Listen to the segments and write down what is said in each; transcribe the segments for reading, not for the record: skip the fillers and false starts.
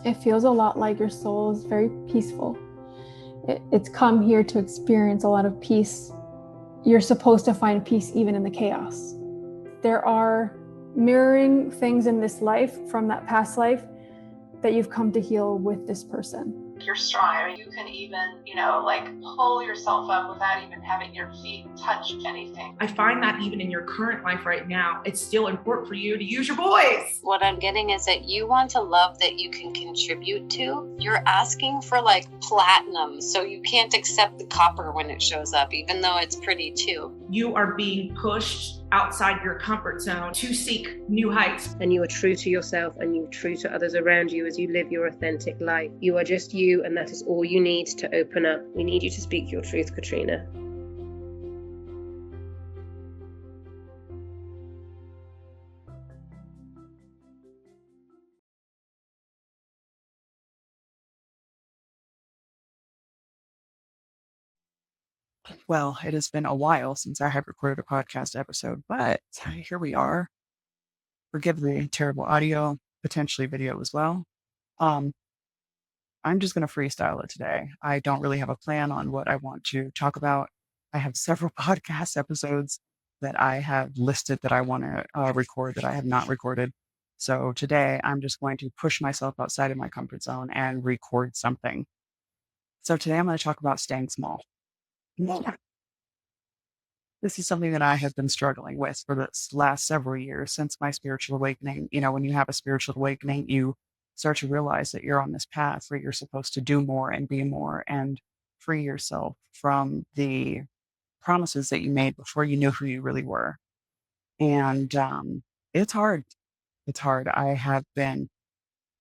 It feels a lot like your soul is very peaceful. It's come here to experience a lot of peace. You're supposed to find peace even in the chaos. There are mirroring things in this life from that past life that you've come to heal with this person. You're strong. I mean, you can even, pull yourself up without even having your feet touch anything. I find that even in your current life right now, it's still important for you to use your voice. What I'm getting is that you want a love that you can contribute to. You're asking for platinum, so you can't accept the copper when it shows up, even though it's pretty too. You are being pushed outside your comfort zone to seek new heights. And you are true to yourself and you're true to others around you as you live your authentic life. You are just you, and that is all you need to open up. We need you to speak your truth, Katrina. Well, it has been a while since I have recorded a podcast episode, but here we are. Forgive the terrible audio, potentially video as well. I'm just going to freestyle it today. I don't really have a plan on what I want to talk about. I have several podcast episodes that I have listed that I want to record that I have not recorded. So today I'm just going to push myself outside of my comfort zone and record something. So today I'm going to talk about staying small. This is something that I have been struggling with for the last several years since my spiritual awakening. When you have a spiritual awakening, you start to realize that you're on this path where you're supposed to do more and be more and free yourself from the promises that you made before you knew who you really were. And it's hard. It's hard. I have been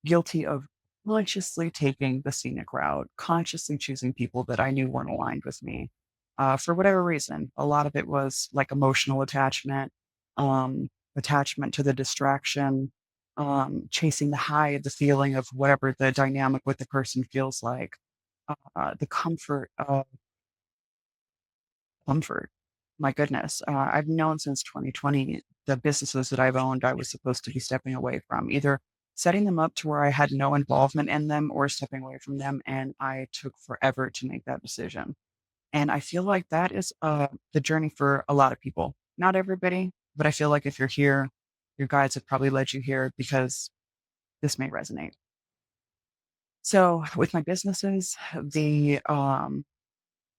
guilty of consciously taking the scenic route, consciously choosing people that I knew weren't aligned with me. For whatever reason, a lot of it was like emotional attachment, attachment to the distraction, chasing the high, the feeling of whatever the dynamic with the person feels like, the comfort of comfort. My goodness, I've known since 2020 the businesses that I've owned, I was supposed to be stepping away from, either setting them up to where I had no involvement in them or stepping away from them. And I took forever to make that decision. And I feel like that is the journey for a lot of people. Not everybody, but I feel like if you're here, your guides have probably led you here because this may resonate. So with my businesses, the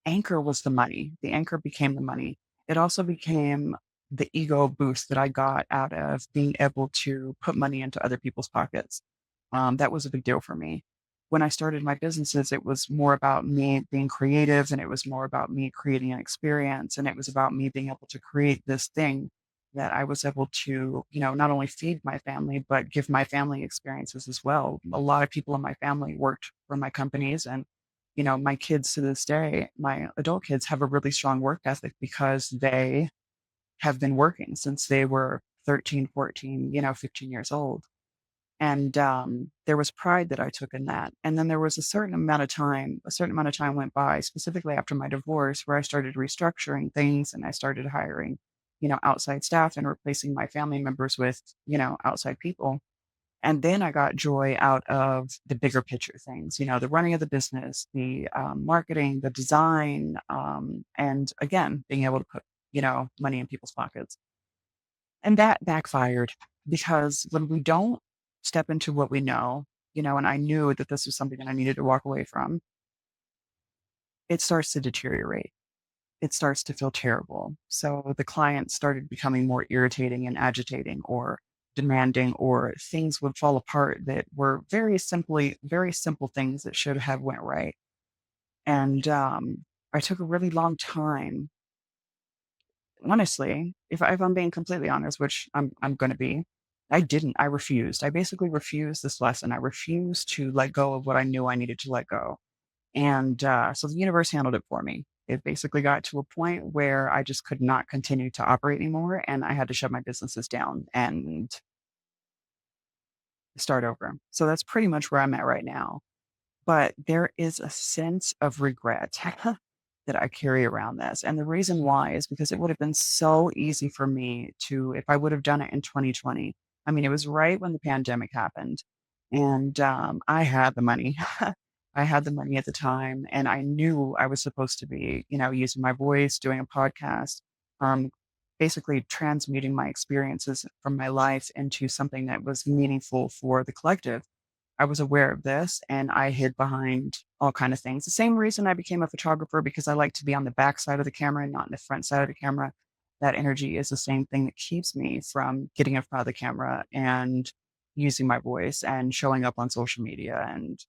anchor was the money. The anchor became the money. It also became the ego boost that I got out of being able to put money into other people's pockets. That was a big deal for me. When I started my businesses, it was more about me being creative, and it was more about me creating an experience, and it was about me being able to create this thing that I was able to, not only feed my family, but give my family experiences as well. A lot of people in my family worked for my companies, and my kids to this day, my adult kids have a really strong work ethic because they have been working since they were 13, 14, 15 years old. And there was pride that I took in that. And then there was a certain amount of time went by, specifically after my divorce, where I started restructuring things and I started hiring, outside staff and replacing my family members with, outside people. And then I got joy out of the bigger picture things, the running of the business, the marketing, the design, and again, being able to put, money in people's pockets. And that backfired because when we don't step into what we know, and I knew that this was something that I needed to walk away from, it starts to deteriorate. It starts to feel terrible. So the clients started becoming more irritating and agitating or demanding, or things would fall apart that were very simple things that should have went right. And I took a really long time. Honestly, if I'm being completely honest, which I'm going to be, I refused. I basically refused this lesson. I refused to let go of what I knew I needed to let go. And so the universe handled it for me. It basically got to a point where I just could not continue to operate anymore. And I had to shut my businesses down and start over. So that's pretty much where I'm at right now. But there is a sense of regret that I carry around this. And the reason why is because it would have been so easy for me to, if I would have done it in 2020. I mean, it was right when the pandemic happened. And I had the money. I had the money at the time, and I knew I was supposed to be, using my voice, doing a podcast, um, basically transmuting my experiences from my life into something that was meaningful for the collective. I was aware of this and I hid behind all kind of things. The same reason I became a photographer, because I like to be on the back side of the camera and not in the front side of the camera. That energy is the same thing that keeps me from getting in front of the camera and using my voice and showing up on social media and,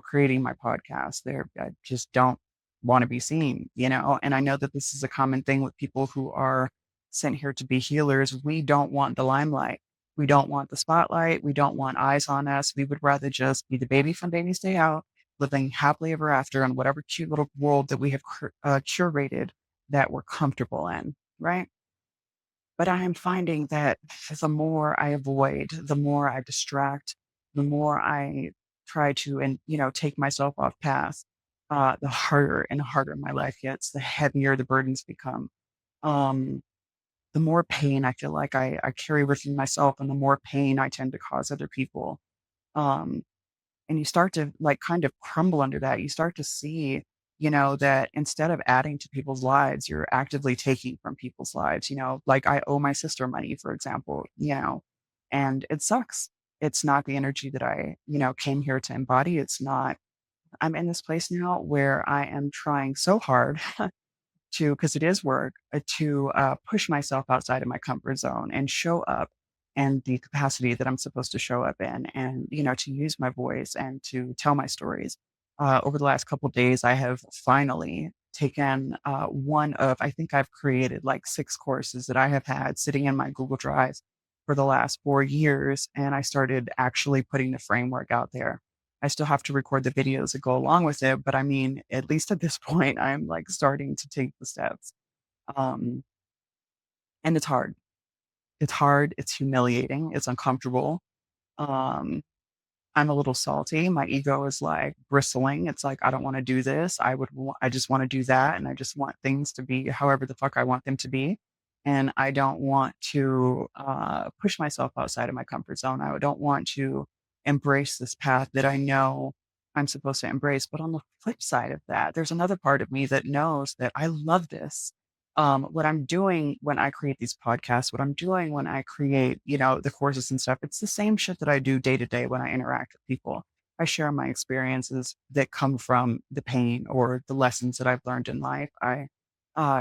creating my podcast. There, I just don't want to be seen, and I know that this is a common thing with people who are sent here to be healers. We don't want the limelight. We don't want the spotlight. We don't want eyes on us. We would rather just be the baby from Baby's Day Out, living happily ever after in whatever cute little world that we have curated that we're comfortable in, right? But I am finding that the more I avoid, the more I distract, the more I try to, and take myself off path, the harder and harder my life gets, the heavier the burdens become. Um, the more pain I feel like I carry within myself, and the more pain I tend to cause other people. Um, and you start to like kind of crumble under that. You start to see, that instead of adding to people's lives, you're actively taking from people's lives. Like I owe my sister money, for example, and it sucks. It's not the energy that I, came here to embody. It's not, I'm in this place now where I am trying so hard to, because it is work, to push myself outside of my comfort zone and show up and the capacity that I'm supposed to show up in, and to use my voice and to tell my stories. Over the last couple of days, I have finally taken one of, I think I've created like 6 courses that I have had sitting in my Google Drive for the last 4 years, and I started actually putting the framework out there. I still have to record the videos that go along with it, but I mean, at least at this point, I'm like starting to take the steps. Um, and it's hard. It's hard. It's humiliating. It's uncomfortable. Um, I'm a little salty. My ego is like bristling. It's like, I don't want to do this. I just want to do that. And I just want things to be however the fuck I want them to be. And I don't want to push myself outside of my comfort zone. I don't want to embrace this path that I know I'm supposed to embrace. But on the flip side of that, there's another part of me that knows that I love this. What I'm doing when I create these podcasts, what I'm doing when I create, the courses and stuff, it's the same shit that I do day to day when I interact with people. I share my experiences that come from the pain or the lessons that I've learned in life. I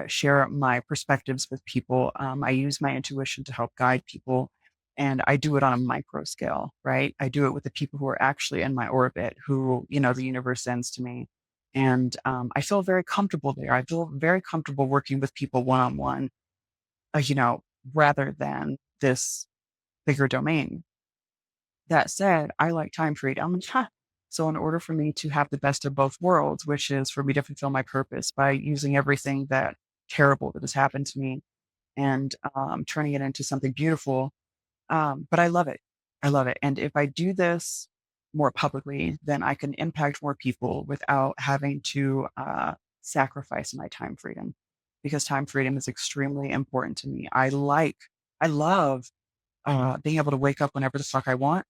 share my perspectives with people. I use my intuition to help guide people. And I do it on a micro scale, right? I do it with the people who are actually in my orbit, who, the universe sends to me. And I feel very comfortable there. I feel very comfortable working with people one on one, you know, rather than this bigger domain. That said, I like time freedom. So, in order for me to have the best of both worlds, which is for me to fulfill my purpose by using everything that terrible that has happened to me and turning it into something beautiful, but I love it. I love it. And if I do this more publicly, then I can impact more people without having to sacrifice my time freedom, because time freedom is extremely important to me. I love being able to wake up whenever the fuck I want.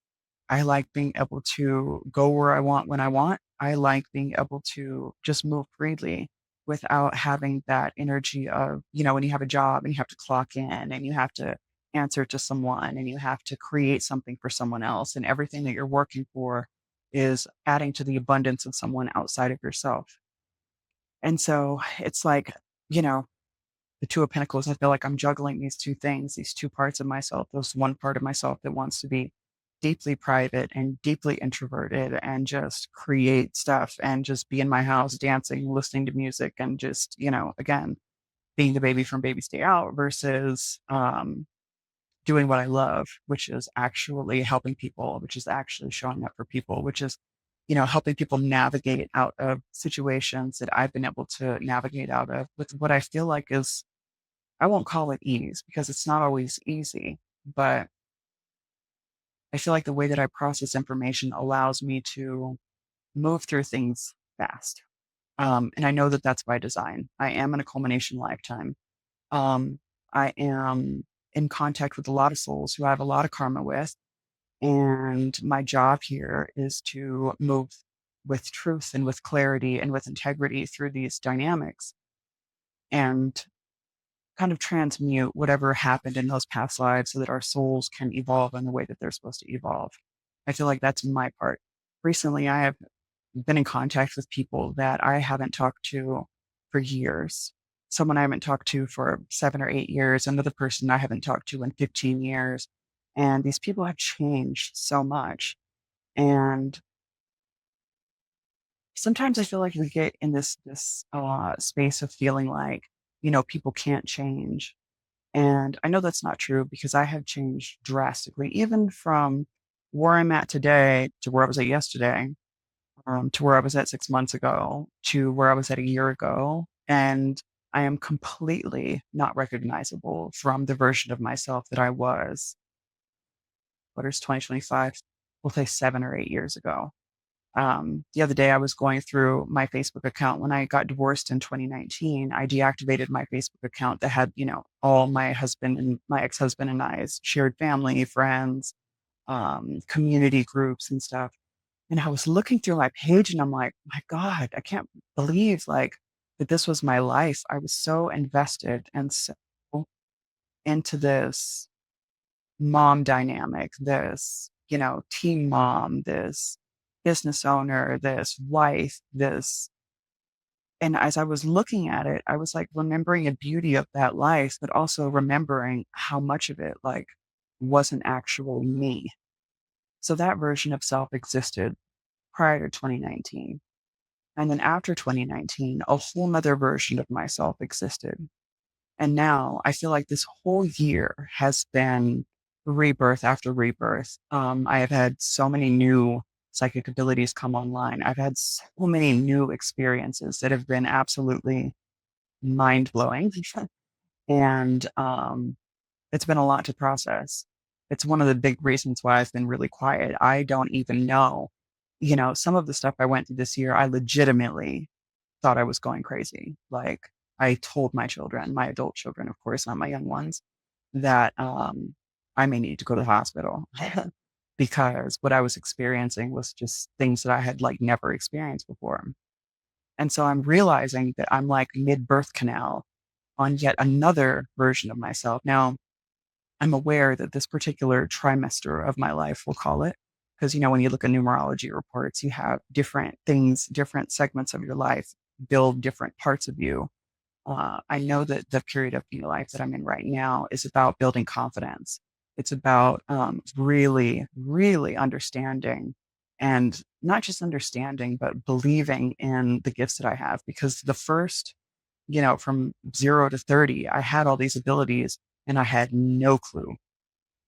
I like being able to go where I want when I want. I like being able to just move freely without having that energy of, when you have a job and you have to clock in and you have to answer to someone and you have to create something for someone else, and everything that you're working for is adding to the abundance of someone outside of yourself. And so it's like, you know, the Two of Pentacles, I feel like I'm juggling these two things, these two parts of myself. There's one part of myself that wants to be deeply private and deeply introverted and just create stuff and just be in my house dancing, listening to music, and just, again, being the baby from Baby's Day Out versus doing what I love, which is actually helping people, which is actually showing up for people, which is, helping people navigate out of situations that I've been able to navigate out of with what I feel like is, I won't call it ease because it's not always easy, but I feel like the way that I process information allows me to move through things fast. And I know that that's by design. I am in a culmination lifetime. Um, I am in contact with a lot of souls who I have a lot of karma with. And my job here is to move with truth and with clarity and with integrity through these dynamics and kind of transmute whatever happened in those past lives so that our souls can evolve in the way that they're supposed to evolve. I feel like that's my part. Recently, I have been in contact with people that I haven't talked to for years. Someone I haven't talked to for 7 or 8 years, another person I haven't talked to in 15 years. And these people have changed so much. And sometimes I feel like we get in this space of feeling like, people can't change. And I know that's not true because I have changed drastically, even from where I'm at today to where I was at yesterday, to where I was at 6 months ago, to where I was at a year ago. And I am completely not recognizable from the version of myself that I was, what is 2025? We'll say 7 or 8 years ago. The other day, I was going through my Facebook account. When I got divorced in 2019, I deactivated my Facebook account that had, all my husband and my ex-husband and I's shared family, friends, community groups and stuff. And I was looking through my page and I'm like, my God, I can't believe like that this was my life. I was so invested and so into this mom dynamic, this, teen mom, this business owner, this wife, this. And as I was looking at it, I was like remembering the beauty of that life, but also remembering how much of it like wasn't actual me. So that version of self existed prior to 2019. And then after 2019, a whole nother version of myself existed. And now I feel like this whole year has been rebirth after rebirth. I have had so many new psychic abilities come online. I've had so many new experiences that have been absolutely mind blowing. And it's been a lot to process. It's one of the big reasons why I've been really quiet. I don't even know, some of the stuff I went through this year, I legitimately thought I was going crazy. Like I told my children, my adult children, of course, not my young ones, that I may need to go to the hospital because what I was experiencing was just things that I had like never experienced before. And so I'm realizing that I'm like mid birth canal on yet another version of myself. Now, I'm aware that this particular trimester of my life, we'll call it, because when you look at numerology reports, you have different things, different segments of your life build different parts of you. I know that the period of your life that I'm in right now is about building confidence. It's about really, really understanding and not just understanding, but believing in the gifts that I have. Because the first, from 0 to 30, I had all these abilities and I had no clue.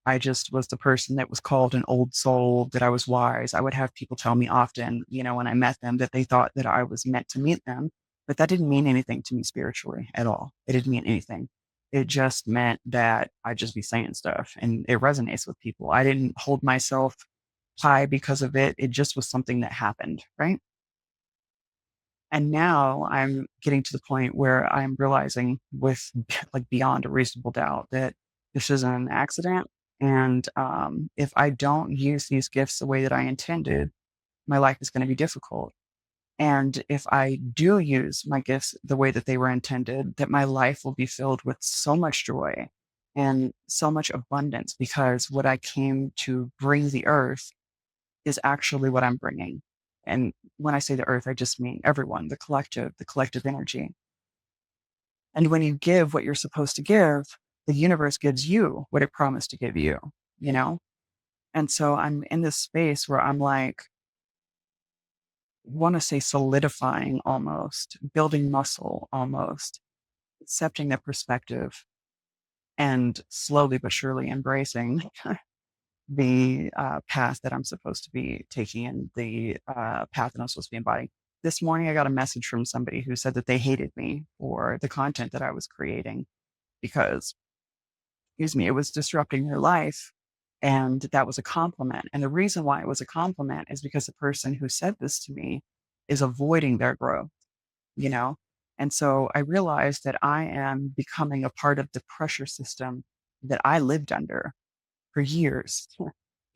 I just was the person that was called an old soul, that I was wise. I would have people tell me often, when I met them, that they thought that I was meant to meet them, but that didn't mean anything to me spiritually at all. It didn't mean anything. It just meant that I'd just be saying stuff and it resonates with people. I didn't hold myself high because of it. It just was something that happened, right? And now I'm getting to the point where I'm realizing with like beyond a reasonable doubt that this isn't an accident. And if I don't use these gifts the way that I intended, my life is going to be difficult. And if I do use my gifts the way that they were intended, that my life will be filled with so much joy and so much abundance because what I came to bring the earth is actually what I'm bringing. And when I say the earth, I just mean everyone, the collective energy. And when you give what you're supposed to give, the universe gives you what it promised to give you, you know? And so I'm in this space where I'm like, want to say solidifying almost, building muscle almost, accepting the perspective and slowly but surely embracing the path that I'm supposed to be taking and the path that I'm supposed to be embodying. This morning, I got a message from somebody who said that they hated me for the content that I was creating because, excuse me, it was disrupting their life. And that was a compliment. And the reason why it was a compliment is because the person who said this to me is avoiding their growth, you know? And so I realized that I am becoming a part of the pressure system that I lived under for years.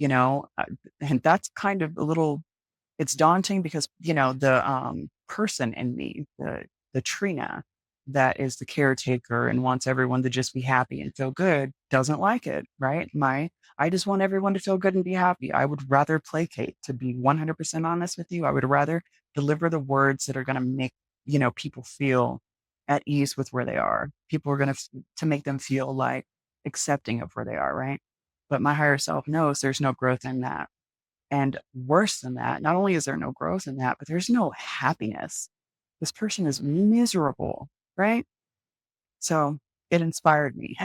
and that's kind of a little, it's daunting because, the person in me, the Trina that is the caretaker and wants everyone to just be happy and feel good doesn't like it, right? I just want everyone to feel good and be happy. I would rather placate, to be 100% honest with you. I would rather deliver the words that are going to make, people feel at ease with where they are. People are going to make them feel like accepting of where they are, right? But my higher self knows there's no growth in that. And worse than that, not only is there no growth in that, but there's no happiness. This person is miserable, right? So it inspired me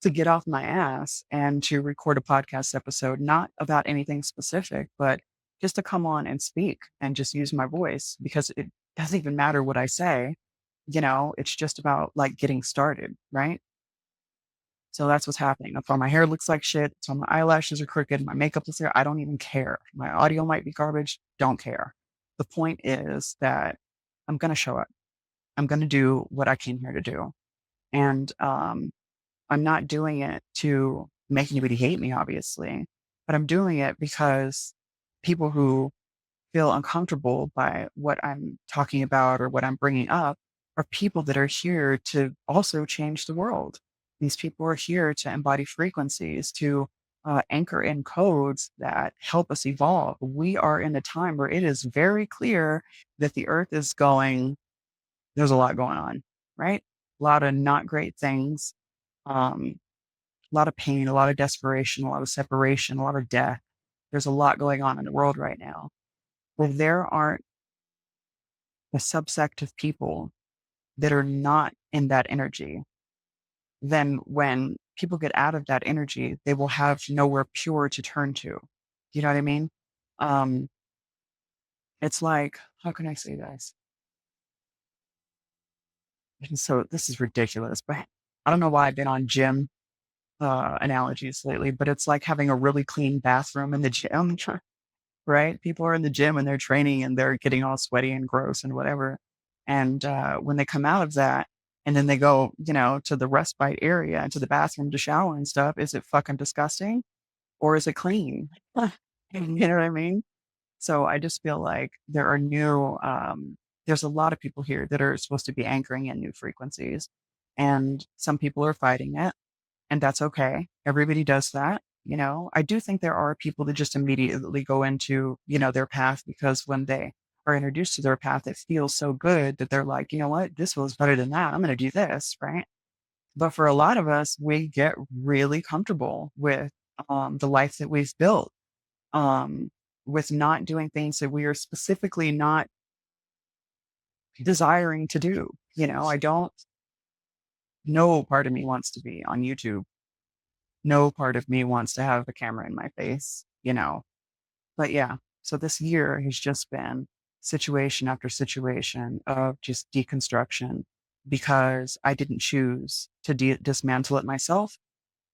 to get off my ass and to record a podcast episode, not about anything specific, but just to come on and speak and just use my voice, because it doesn't even matter what I say. It's just about like getting started, right? So that's what's happening. If my hair looks like shit, so my eyelashes are crooked, my makeup is there, I don't even care. My audio might be garbage, don't care. The point is that I'm going to show up. I'm going to do what I came here to do. And I'm not doing it to make anybody hate me, obviously, but I'm doing it because people who feel uncomfortable by what I'm talking about or what I'm bringing up are people that are here to also change the world. These people are here to embody frequencies, to anchor in codes that help us evolve. We are in a time where it is very clear that the earth is going, there's a lot going on, right? A lot of not great things, um, a lot of pain, a lot of desperation, a lot of separation, a lot of death. There's a lot going on in the world right now. If there aren't a subsect of people that are not in that energy, then when people get out of that energy, they will have nowhere pure to turn to. You know what I mean? Um, it's like, how can I say this? And so this is ridiculous, but I don't know why I've been on gym analogies lately, but it's like having a really clean bathroom in the gym, right? People are in the gym and they're training and they're getting all sweaty and gross and whatever. And when they come out of that and then they go, to the respite area and to the bathroom to shower and stuff, is it fucking disgusting or is it clean? You know what I mean? So I just feel like there are there's a lot of people here that are supposed to be anchoring in new frequencies. And some people are fighting it, and that's okay. Everybody does that. I do think there are people that just immediately go into, their path because when they are introduced to their path, it feels so good that they're like, you know what, this feels better than that. I'm going to do this. Right. But for a lot of us, we get really comfortable with the life that we've built, um, with not doing things that we are specifically not desiring to do. I don't, no part of me wants to be on YouTube. No part of me wants to have a camera in my face. But yeah, so this year has just been situation after situation of just deconstruction because I didn't choose to dismantle it myself.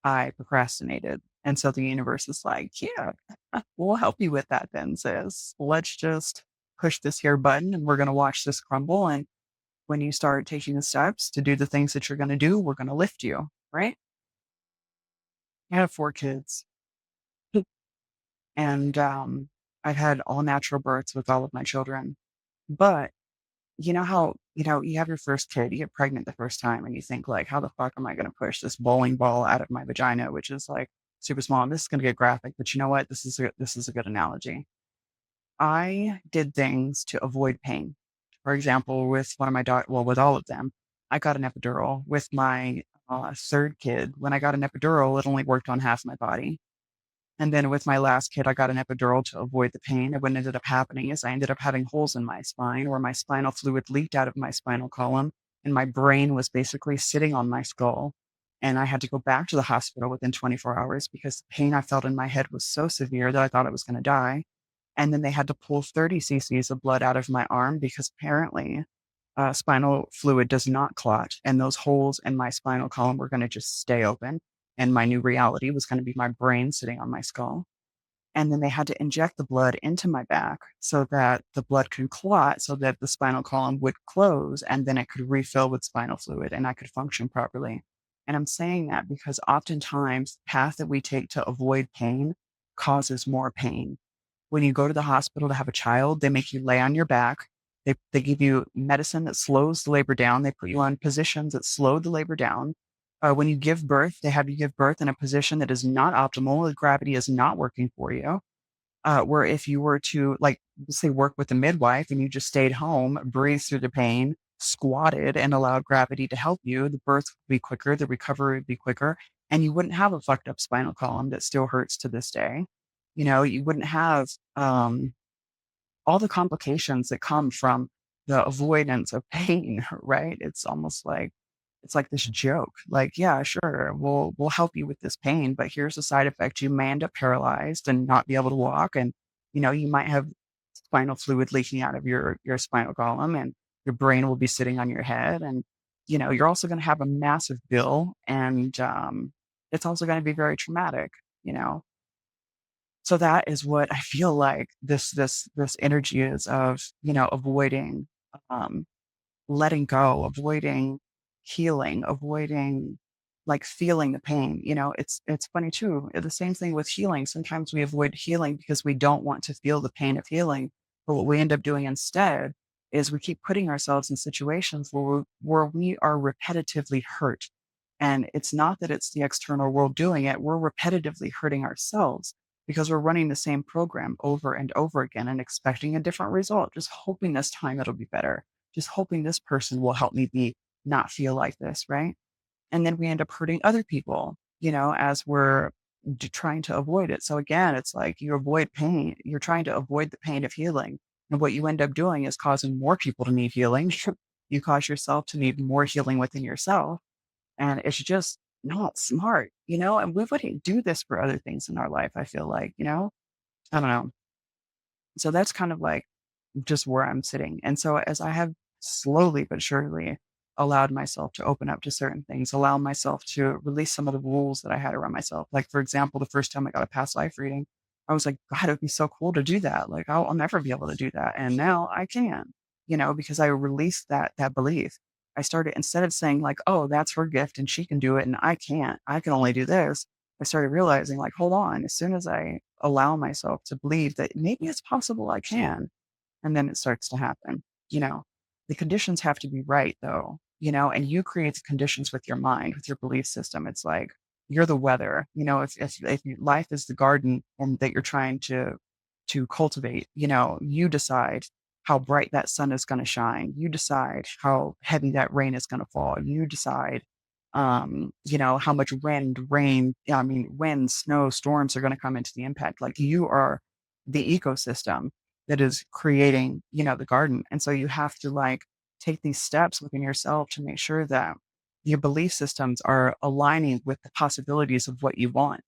I procrastinated. And so the universe is like, yeah, we'll help you with that then, sis. Let's just push this here button and we're going to watch this crumble. And when you start taking the steps to do the things that you're going to do, we're going to lift you, right? I have 4 kids. And I've had all natural births with all of my children. But you know how, you have your first kid, you get pregnant the first time, and you think, like, how the fuck am I going to push this bowling ball out of my vagina, which is like super small? And this is going to get graphic, but you know what? This is a good analogy. I did things to avoid pain. For example, with one of my with all of them, I got an epidural. With my third kid, when I got an epidural, it only worked on half my body. And then with my last kid, I got an epidural to avoid the pain. And what ended up happening is I ended up having holes in my spine where my spinal fluid leaked out of my spinal column and my brain was basically sitting on my skull. And I had to go back to the hospital within 24 hours because the pain I felt in my head was so severe that I thought I was going to die. And then they had to pull 30 cc's of blood out of my arm because apparently spinal fluid does not clot. And those holes in my spinal column were going to just stay open. And my new reality was going to be my brain sitting on my skull. And then they had to inject the blood into my back so that the blood could clot so that the spinal column would close and then it could refill with spinal fluid and I could function properly. And I'm saying that because oftentimes the path that we take to avoid pain causes more pain. When you go to the hospital to have a child, they make you lay on your back. They give you medicine that slows the labor down. They put you on positions that slow the labor down. When you give birth, they have you give birth in a position that is not optimal. The gravity is not working for you. Where if you were to, like, say, work with a midwife and you just stayed home, breathed through the pain, squatted, and allowed gravity to help you, the birth would be quicker, the recovery would be quicker, and you wouldn't have a fucked up spinal column that still hurts to this day. You wouldn't have all the complications that come from the avoidance of pain, right? It's like this joke. Like, yeah, sure, we'll help you with this pain, but here's the side effect. You may end up paralyzed and not be able to walk. And, you might have spinal fluid leaking out of your spinal column, and your brain will be sitting on your head. And, you're also going to have a massive bill, and it's also going to be very traumatic, you know. So that is what I feel like this energy is of, avoiding, um, letting go, avoiding healing, avoiding, like, feeling the pain. It's funny too. The same thing with healing. Sometimes we avoid healing because we don't want to feel the pain of healing. But what we end up doing instead is we keep putting ourselves in situations where we are repetitively hurt. And it's not that it's the external world doing it. We're repetitively hurting ourselves because we're running the same program over and over again and expecting a different result, just hoping this time it'll be better, just hoping this person will help me be not feel like this, right? And then we end up hurting other people, as we're trying to avoid it. So again, it's like you avoid pain. You're trying to avoid the pain of healing. And what you end up doing is causing more people to need healing. You cause yourself to need more healing within yourself. And it's just not smart, and we wouldn't do this for other things in our life, I feel like, I don't know. So that's kind of like just where I'm sitting. And so as I have slowly but surely allowed myself to open up to certain things, allow myself to release some of the rules that I had around myself. Like, for example, the first time I got a past life reading, I was like, God, it would be so cool to do that. Like, I'll never be able to do that. And now I can, because I released that belief. I started, instead of saying like, oh, that's her gift and she can do it and I can't, I can only do this. I started realizing, like, hold on, as soon as I allow myself to believe that maybe it's possible I can, and then it starts to happen. You know, the conditions have to be right though, and you create the conditions with your mind, with your belief system. It's like you're the weather, life is the garden that you're trying to cultivate, you decide how bright that sun is going to shine. You decide how heavy that rain is going to fall. You decide, how much wind, snow, storms are going to come into the impact. Like, you are the ecosystem that is creating, the garden. And so you have to, like, take these steps within yourself to make sure that your belief systems are aligning with the possibilities of what you want.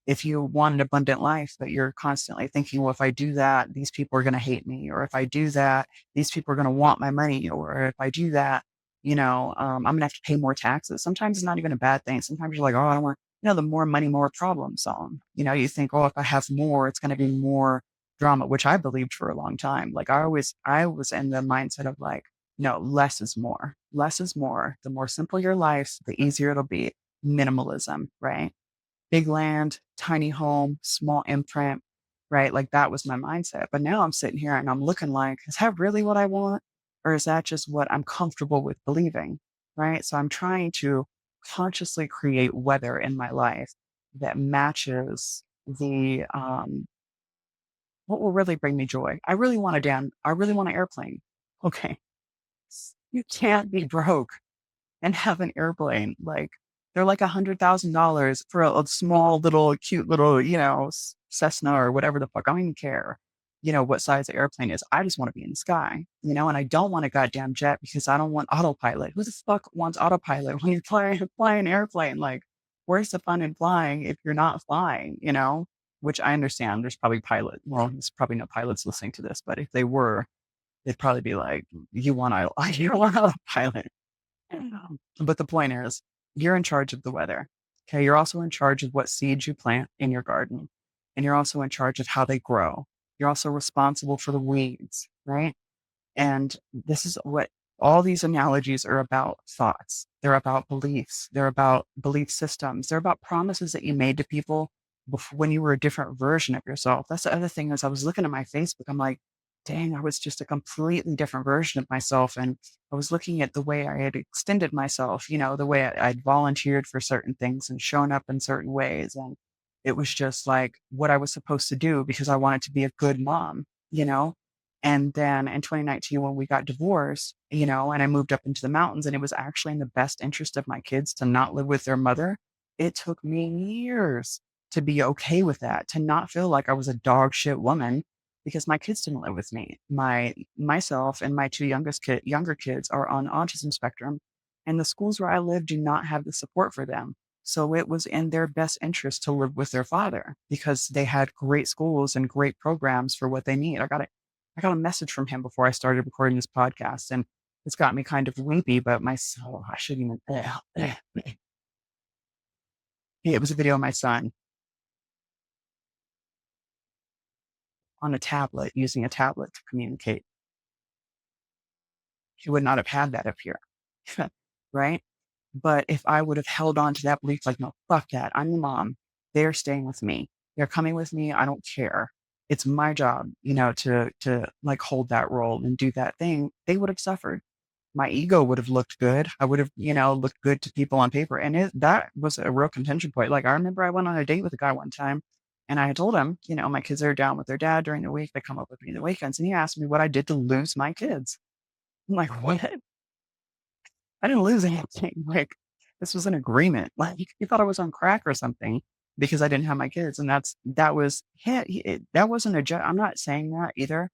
If you want an abundant life, but you're constantly thinking, well, if I do that, these people are going to hate me, or if I do that, these people are going to want my money, or if I do that, I'm going to have to pay more taxes. Sometimes it's not even a bad thing. Sometimes you're like, oh, I don't want, the more money, more problems. You think, oh, if I have more, it's going to be more drama, which I believed for a long time. Like, I was in the mindset of like, no, less is more. Less is more. The more simple your life, the easier it'll be. Minimalism, right? Big land, tiny home, small imprint, right? Like, that was my mindset. But now I'm sitting here and I'm looking like, is that really what I want? Or is that just what I'm comfortable with believing? Right. So I'm trying to consciously create weather in my life that matches the what will really bring me joy. I really want an airplane. Okay. You can't be broke and have an airplane. Like, they're like $100,000 for a small little cute little, Cessna or whatever the fuck. I don't even care, what size the airplane is. I just want to be in the sky, and I don't want a goddamn jet because I don't want autopilot. Who the fuck wants autopilot when you're flying an airplane? Like, where's the fun in flying if you're not flying, Which I understand. There's probably there's probably no pilots listening to this, but if they were, they'd probably be like, you want autopilot. But the point is, you're in charge of the weather. Okay. You're also in charge of what seeds you plant in your garden. And you're also in charge of how they grow. You're also responsible for the weeds, right? And this is what all these analogies are about: thoughts. They're about beliefs. They're about belief systems. They're about promises that you made to people when you were a different version of yourself. That's the other thing is I was looking at my Facebook. I'm like, dang, I was just a completely different version of myself. And I was looking at the way I had extended myself, the way I'd volunteered for certain things and shown up in certain ways. And it was just like what I was supposed to do because I wanted to be a good mom. And then in 2019, when we got divorced, and I moved up into the mountains, and it was actually in the best interest of my kids to not live with their mother. It took me years to be okay with that, to not feel like I was a dog shit woman because my kids didn't live with me. Myself and my two younger kids are on autism spectrum, and the schools where I live do not have the support for them. So it was in their best interest to live with their father because they had great schools and great programs for what they need. I got a message from him before I started recording this podcast, and it's got me kind of weepy, but my soul, I shouldn't even. It was a video of my son on a tablet, using a tablet to communicate. He would not have had that up here, right? But if I would have held on to that belief, like, no, fuck that. I'm the mom. They're staying with me. They're coming with me. I don't care. It's my job, to like hold that role and do that thing. They would have suffered. My ego would have looked good. I would have, looked good to people on paper. And that was a real contention point. Like, I remember I went on a date with a guy one time and I had told him, my kids are down with their dad during the week. They come up with me the weekends. And he asked me what I did to lose my kids. I'm like, what? I didn't lose anything. Like, this was an agreement. Like, he thought I was on crack or something because I didn't have my kids. And that was, that wasn't I'm not saying that either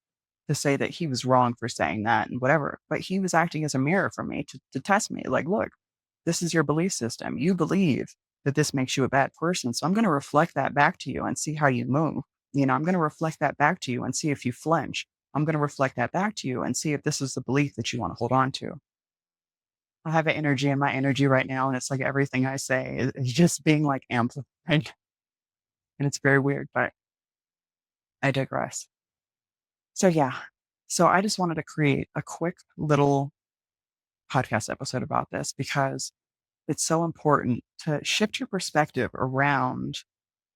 to say that he was wrong for saying that and whatever, but he was acting as a mirror for me to test me. Like, look, this is your belief system. You believe that this makes you a bad person. So I'm going to reflect that back to you and see how you move. I'm going to reflect that back to you and see if you flinch. I'm going to reflect that back to you and see if this is the belief that you want to hold on to. I have an energy in my energy right now, and it's like everything I say is just being like amplified. And it's very weird, but I digress. So, yeah. So, I just wanted to create a quick little podcast episode about this because it's so important to shift your perspective around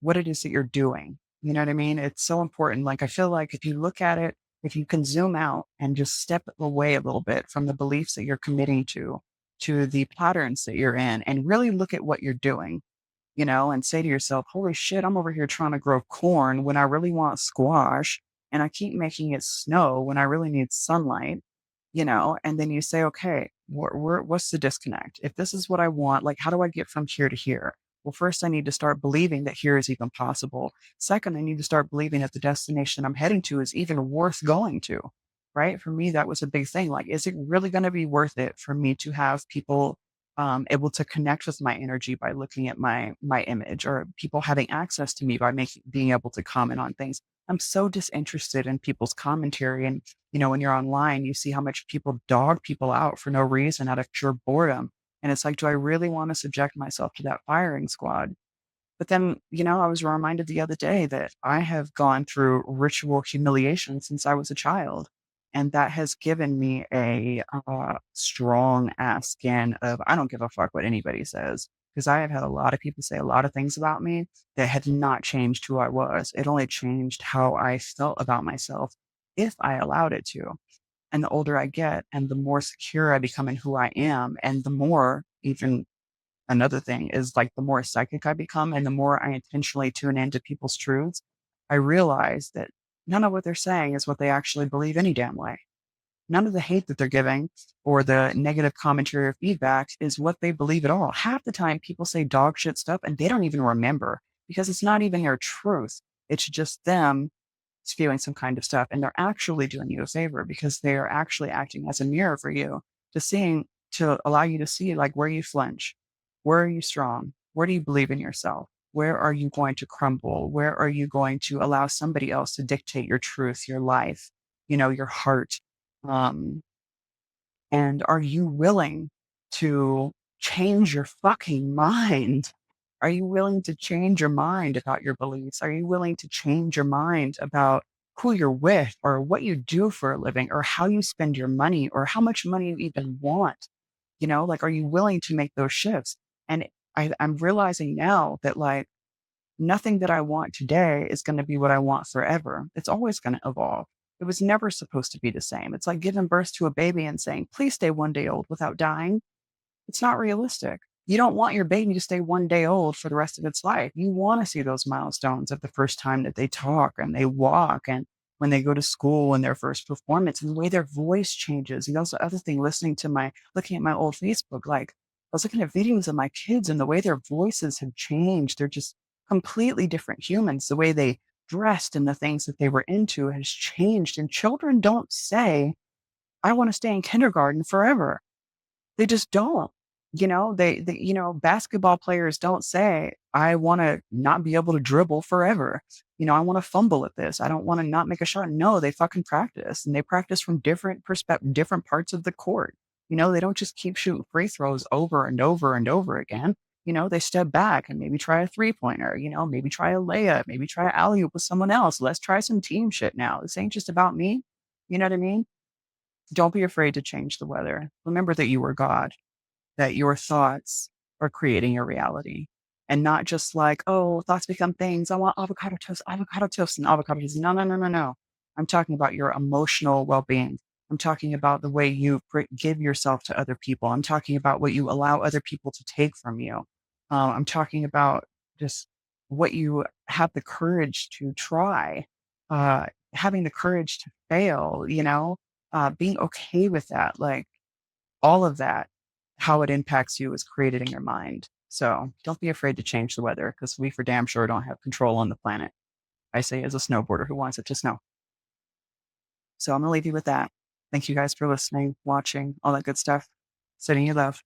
what it is that you're doing. You know what I mean? It's so important. Like, I feel like if you look at it, if you can zoom out and just step away a little bit from the beliefs that you're committing to the patterns that you're in, and really look at what you're doing, and say to yourself, holy shit, I'm over here trying to grow corn when I really want squash, and I keep making it snow when I really need sunlight, and then you say, okay, what's the disconnect? If this is what I want, like, how do I get from here to here? Well, first, I need to start believing that here is even possible. Second, I need to start believing that the destination I'm heading to is even worth going to, right? For me, that was a big thing. Like, is it really going to be worth it for me to have people able to connect with my energy by looking at my image, or people having access to me by being able to comment on things? I'm so disinterested in people's commentary. And when you're online, you see how much people dog people out for no reason out of pure boredom. And it's like, do I really want to subject myself to that firing squad? But then, I was reminded the other day that I have gone through ritual humiliation since I was a child. And that has given me a strong ass skin of I don't give a fuck what anybody says. Because I have had a lot of people say a lot of things about me that had not changed who I was. It only changed how I felt about myself if I allowed it to. And the older I get and the more secure I become in who I am, and the more, even another thing is, like, the more psychic I become and the more I intentionally tune into people's truths, I realize that none of what they're saying is what they actually believe any damn way. None of the hate that they're giving or the negative commentary or feedback is what they believe at all. Half the time, people say dog shit stuff and they don't even remember because it's not even their truth. It's just them spewing some kind of stuff. And they're actually doing you a favor because they are actually acting as a mirror for you to allow you to see, like, where you flinch, where are you strong, where do you believe in yourself, where are you going to crumble, where are you going to allow somebody else to dictate your truth, your life, your heart. Um, and are you willing to change your fucking mind? Are you willing to change your mind about your beliefs? Are you willing to change your mind about who you're with, or what you do for a living, or how you spend your money, or how much money you even want? Like, are you willing to make those shifts? And I'm realizing now that, like, nothing that I want today is going to be what I want forever. It's always going to evolve. It was never supposed to be the same. It's like giving birth to a baby and saying, please stay 1 day old without dying. It's not realistic. You don't want your baby to stay 1 day old for the rest of its life. You want to see those milestones of the first time that they talk and they walk and when they go to school and their first performance and the way their voice changes. You know, the other thing, looking at my old Facebook, like I was looking at videos of my kids and the way their voices have changed. They're just completely different humans. The way they dressed and the things that they were into has changed. And children don't say, I want to stay in kindergarten forever. They just don't. Basketball players don't say, I want to not be able to dribble forever. I want to fumble at this. I don't want to not make a shot. No, they fucking practice and they practice from different parts of the court. They don't just keep shooting free throws over and over and over again. They step back and maybe try a 3-pointer, maybe try a layup, maybe try an alley oop with someone else. Let's try some team shit now. This ain't just about me. You know what I mean? Don't be afraid to change the weather. Remember that you are God, that your thoughts are creating your reality. And not just like, oh, thoughts become things. I want avocado toast, and avocado toast. No, no, no, no, no. I'm talking about your emotional well being. I'm talking about the way you give yourself to other people. I'm talking about what you allow other people to take from you. I'm talking about just what you have the courage to try, having the courage to fail, being okay with that. Like, all of that, how it impacts you is created in your mind. So don't be afraid to change the weather because we for damn sure don't have control on the planet. I say as a snowboarder who wants it to snow. So I'm going to leave you with that. Thank you guys for listening, watching, all that good stuff. Sending you love.